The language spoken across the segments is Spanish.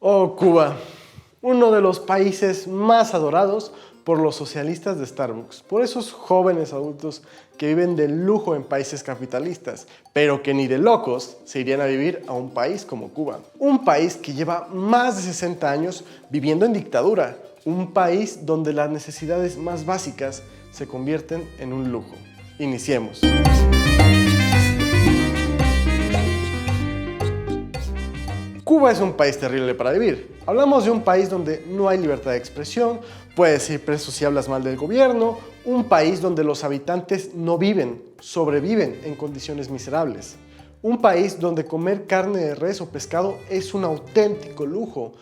Oh, Cuba, uno de los países más adorados por los socialistas de Starbucks, por esos jóvenes adultos que viven de lujo en países capitalistas, pero que ni de locos se irían a vivir a un país como Cuba. Un país que lleva más de 60 años viviendo en dictadura, un país donde las necesidades más básicas se convierten en un lujo. Iniciemos. Cuba es un país terrible para vivir. Hablamos de un país donde no hay libertad de expresión, puedes ir preso si hablas mal del gobierno, un país donde los habitantes no viven, sobreviven en condiciones miserables. Un país donde comer carne de res o pescado es un auténtico lujo,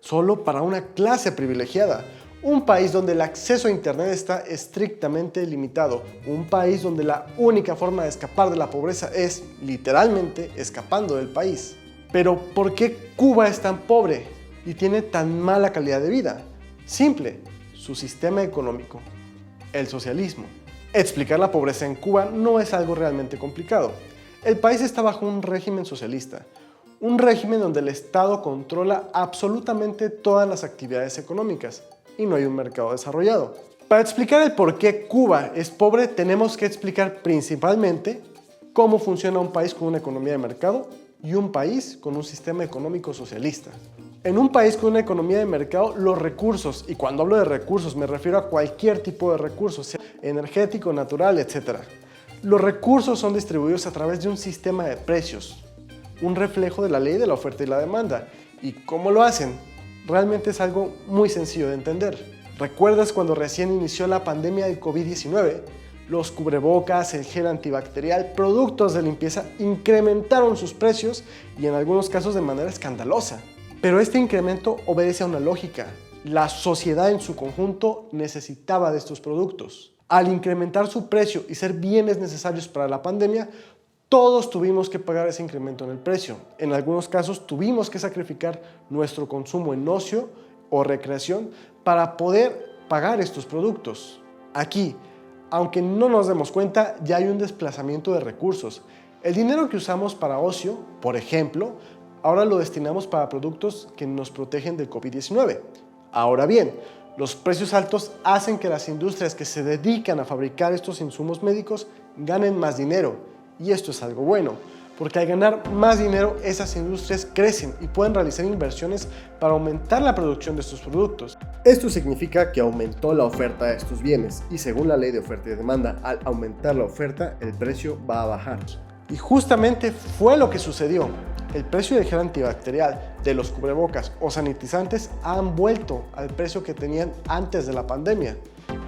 solo para una clase privilegiada. Un país donde el acceso a internet está estrictamente limitado. Un país donde la única forma de escapar de la pobreza es, literalmente, escapando del país. Pero, ¿por qué Cuba es tan pobre y tiene tan mala calidad de vida? Simple, su sistema económico, el socialismo. Explicar la pobreza en Cuba no es algo realmente complicado. El país está bajo un régimen socialista, un régimen donde el Estado controla absolutamente todas las actividades económicas y no hay un mercado desarrollado. Para explicar el por qué Cuba es pobre, tenemos que explicar principalmente cómo funciona un país con una economía de mercado y un país con un sistema económico socialista. En un país con una economía de mercado, los recursos, y cuando hablo de recursos me refiero a cualquier tipo de recursos, sea energético, natural, etc. Los recursos son distribuidos a través de un sistema de precios, un reflejo de la ley de la oferta y la demanda. ¿Y cómo lo hacen? Realmente es algo muy sencillo de entender. ¿Recuerdas cuando recién inició la pandemia del COVID-19? Los cubrebocas, el gel antibacterial, productos de limpieza incrementaron sus precios y en algunos casos de manera escandalosa. Pero este incremento obedece a una lógica. La sociedad en su conjunto necesitaba de estos productos. Al incrementar su precio y ser bienes necesarios para la pandemia, todos tuvimos que pagar ese incremento en el precio. En algunos casos tuvimos que sacrificar nuestro consumo en ocio o recreación para poder pagar estos productos. Aquí, aunque no nos demos cuenta, ya hay un desplazamiento de recursos. El dinero que usamos para ocio, por ejemplo, ahora lo destinamos para productos que nos protegen del COVID-19. Ahora bien, los precios altos hacen que las industrias que se dedican a fabricar estos insumos médicos ganen más dinero. Y esto es algo bueno, porque al ganar más dinero, esas industrias crecen y pueden realizar inversiones para aumentar la producción de estos productos. Esto significa que aumentó la oferta de estos bienes y según la ley de oferta y demanda, al aumentar la oferta, el precio va a bajar. Y justamente fue lo que sucedió. El precio del gel antibacterial, de los cubrebocas o sanitizantes han vuelto al precio que tenían antes de la pandemia.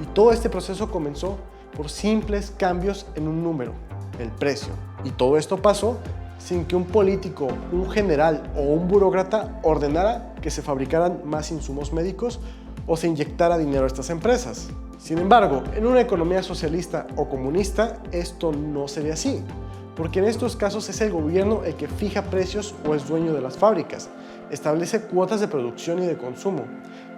Y todo este proceso comenzó por simples cambios en un número, el precio. Y todo esto pasó sin que un político, un general o un burócrata ordenara que se fabricaran más insumos médicos o se inyectara dinero a estas empresas. Sin embargo, en una economía socialista o comunista, esto no sería así, porque en estos casos es el gobierno el que fija precios o es dueño de las fábricas, establece cuotas de producción y de consumo.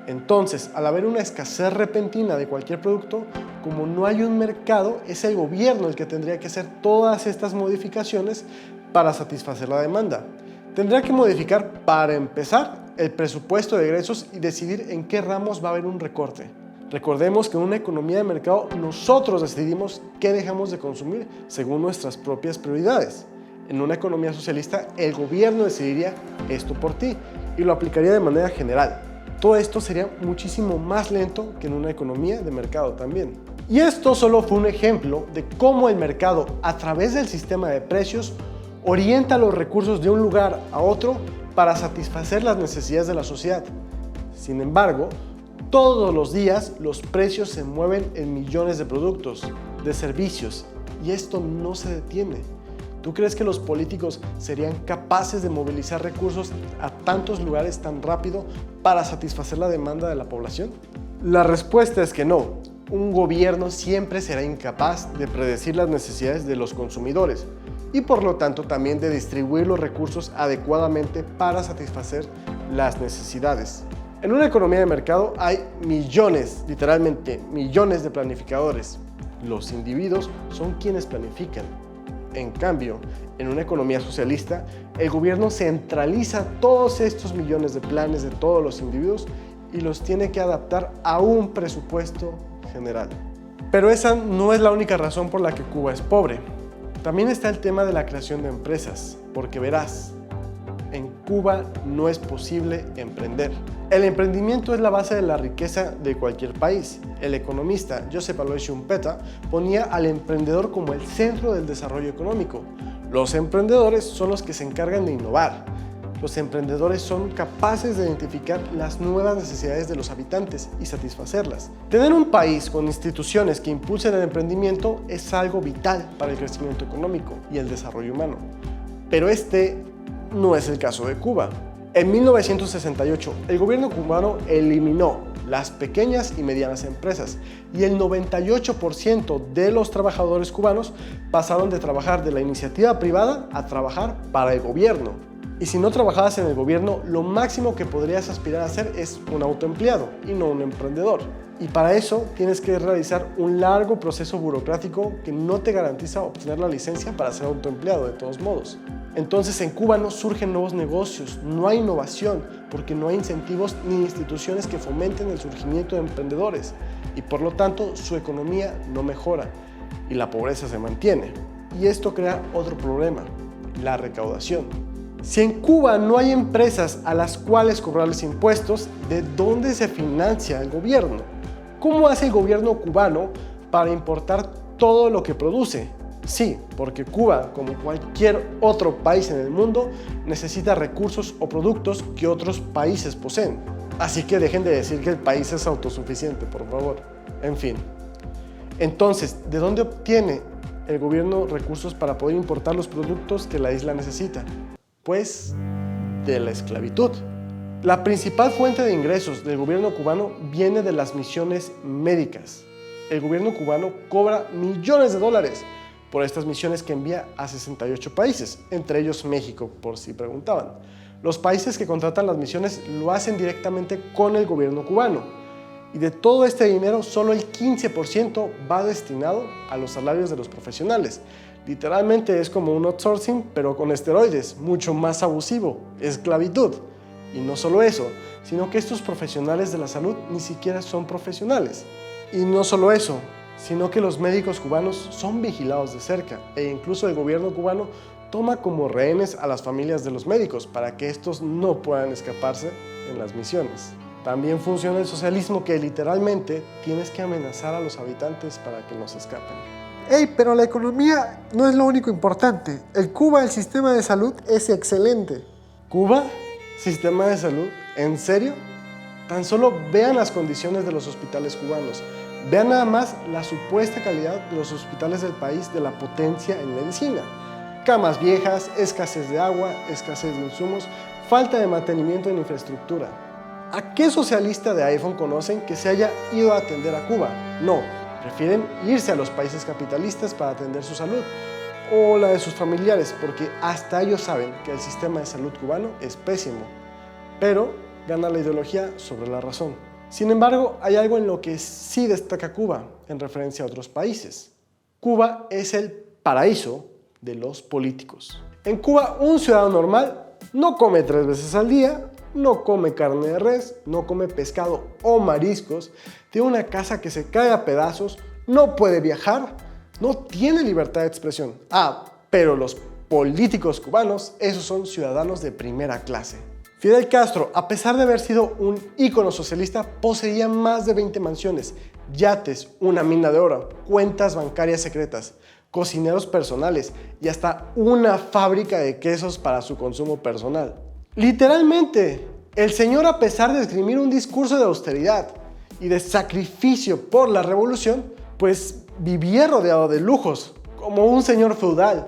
Entonces, al haber una escasez repentina de cualquier producto, como no hay un mercado, es el gobierno el que tendría que hacer todas estas modificaciones para satisfacer la demanda. Tendría que modificar, para empezar, el presupuesto de egresos y decidir en qué ramos va a haber un recorte. Recordemos que en una economía de mercado nosotros decidimos qué dejamos de consumir según nuestras propias prioridades. En una economía socialista, el gobierno decidiría esto por ti y lo aplicaría de manera general. Todo esto sería muchísimo más lento que en una economía de mercado también. Y esto solo fue un ejemplo de cómo el mercado, a través del sistema de precios, orienta los recursos de un lugar a otro para satisfacer las necesidades de la sociedad. Sin embargo, todos los días los precios se mueven en millones de productos, de servicios, y esto no se detiene. ¿Tú crees que los políticos serían capaces de movilizar recursos a tantos lugares tan rápido para satisfacer la demanda de la población? La respuesta es que no. Un gobierno siempre será incapaz de predecir las necesidades de los consumidores y por lo tanto también de distribuir los recursos adecuadamente para satisfacer las necesidades. En una economía de mercado hay millones, literalmente millones de planificadores. Los individuos son quienes planifican. En cambio, en una economía socialista, el gobierno centraliza todos estos millones de planes de todos los individuos y los tiene que adaptar a un presupuesto general. Pero esa no es la única razón por la que Cuba es pobre. También está el tema de la creación de empresas, porque verás, en Cuba no es posible emprender. El emprendimiento es la base de la riqueza de cualquier país. El economista Josep Alois Schumpeter ponía al emprendedor como el centro del desarrollo económico. Los emprendedores son los que se encargan de innovar. Los emprendedores son capaces de identificar las nuevas necesidades de los habitantes y satisfacerlas. Tener un país con instituciones que impulsen el emprendimiento es algo vital para el crecimiento económico y el desarrollo humano. Pero este no es el caso de Cuba. En 1968, el gobierno cubano eliminó las pequeñas y medianas empresas y el 98% de los trabajadores cubanos pasaron de trabajar de la iniciativa privada a trabajar para el gobierno. Y si no trabajabas en el gobierno, lo máximo que podrías aspirar a ser es un autoempleado y no un emprendedor. Y para eso tienes que realizar un largo proceso burocrático que no te garantiza obtener la licencia para ser autoempleado de todos modos. Entonces en Cuba no surgen nuevos negocios, no hay innovación, porque no hay incentivos ni instituciones que fomenten el surgimiento de emprendedores y por lo tanto su economía no mejora y la pobreza se mantiene. Y esto crea otro problema, la recaudación. Si en Cuba no hay empresas a las cuales cobrarles impuestos, ¿de dónde se financia el gobierno? ¿Cómo hace el gobierno cubano para importar todo lo que produce? Sí, porque Cuba, como cualquier otro país en el mundo, necesita recursos o productos que otros países poseen. Así que dejen de decir que el país es autosuficiente, por favor. En fin. Entonces, ¿de dónde obtiene el gobierno recursos para poder importar los productos que la isla necesita? Pues de la esclavitud. La principal fuente de ingresos del gobierno cubano viene de las misiones médicas. El gobierno cubano cobra millones de dólares por estas misiones que envía a 68 países, entre ellos México, por si preguntaban. Los países que contratan las misiones lo hacen directamente con el gobierno cubano. Y de todo este dinero, solo el 15% va destinado a los salarios de los profesionales. Literalmente es como un outsourcing, pero con esteroides, mucho más abusivo, esclavitud. Y no solo eso, sino que estos profesionales de la salud ni siquiera son profesionales. Y no solo eso, sino que los médicos cubanos son vigilados de cerca e incluso el gobierno cubano toma como rehenes a las familias de los médicos para que estos no puedan escaparse en las misiones. También funciona el socialismo, que literalmente tienes que amenazar a los habitantes para que no se escapen. Pero la economía no es lo único importante. En Cuba el sistema de salud es excelente. ¿Cuba? ¿Sistema de salud? ¿En serio? Tan solo vean las condiciones de los hospitales cubanos. Vean nada más la supuesta calidad de los hospitales del país, de la potencia en medicina. Camas viejas, escasez de agua, escasez de insumos, falta de mantenimiento en infraestructura. ¿A qué socialista de iPhone conocen que se haya ido a atender a Cuba? No, prefieren irse a los países capitalistas para atender su salud o la de sus familiares, porque hasta ellos saben que el sistema de salud cubano es pésimo. Pero gana la ideología sobre la razón. Sin embargo, hay algo en lo que sí destaca Cuba en referencia a otros países. Cuba es el paraíso de los políticos. En Cuba, un ciudadano normal no come 3 veces al día, no come carne de res, no come pescado o mariscos, tiene una casa que se cae a pedazos, no puede viajar, no tiene libertad de expresión. Pero los políticos cubanos, esos son ciudadanos de primera clase. Fidel Castro, a pesar de haber sido un ícono socialista, poseía más de 20 mansiones, yates, una mina de oro, cuentas bancarias secretas, cocineros personales y hasta una fábrica de quesos para su consumo personal. Literalmente, el señor, a pesar de esgrimir un discurso de austeridad y de sacrificio por la revolución, pues vivía rodeado de lujos, como un señor feudal,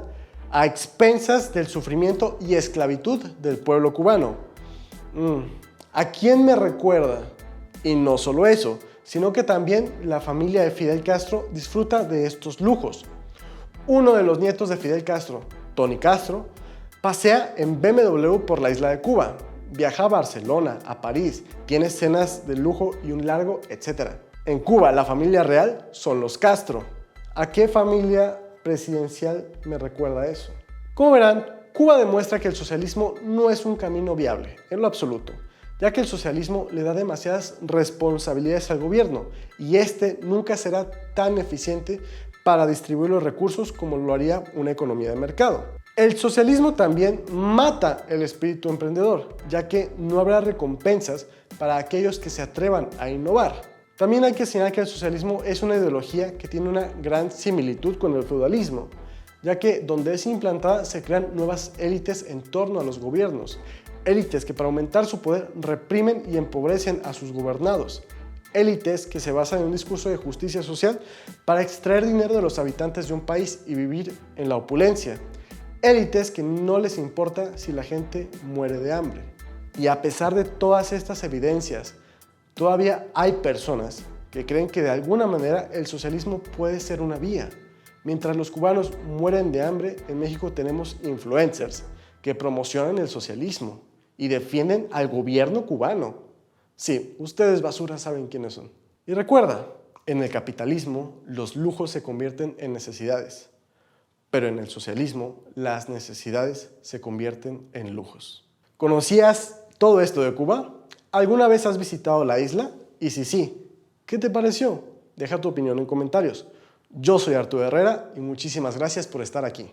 a expensas del sufrimiento y esclavitud del pueblo cubano. ¿A quién me recuerda? Y no solo eso, sino que también la familia de Fidel Castro disfruta de estos lujos. Uno de los nietos de Fidel Castro, Tony Castro, pasea en BMW por la isla de Cuba, viaja a Barcelona, a París, tiene cenas de lujo y un largo etcétera. En Cuba, la familia real son los Castro. ¿A qué familia presidencial me recuerda a eso. Como verán, Cuba demuestra que el socialismo no es un camino viable, en lo absoluto, ya que el socialismo le da demasiadas responsabilidades al gobierno y este nunca será tan eficiente para distribuir los recursos como lo haría una economía de mercado. El socialismo también mata el espíritu emprendedor, ya que no habrá recompensas para aquellos que se atrevan a innovar. También hay que señalar que el socialismo es una ideología que tiene una gran similitud con el feudalismo, ya que donde es implantada se crean nuevas élites en torno a los gobiernos, élites que para aumentar su poder reprimen y empobrecen a sus gobernados, élites que se basan en un discurso de justicia social para extraer dinero de los habitantes de un país y vivir en la opulencia, élites que no les importa si la gente muere de hambre. Y a pesar de todas estas evidencias, todavía hay personas que creen que de alguna manera el socialismo puede ser una vía. Mientras los cubanos mueren de hambre, en México tenemos influencers que promocionan el socialismo y defienden al gobierno cubano. Sí, ustedes basura saben quiénes son. Y recuerda, en el capitalismo los lujos se convierten en necesidades, pero en el socialismo las necesidades se convierten en lujos. ¿Conocías todo esto de Cuba? ¿Alguna vez has visitado la isla? Y si sí, ¿qué te pareció? Deja tu opinión en comentarios. Yo soy Arturo Herrera y muchísimas gracias por estar aquí.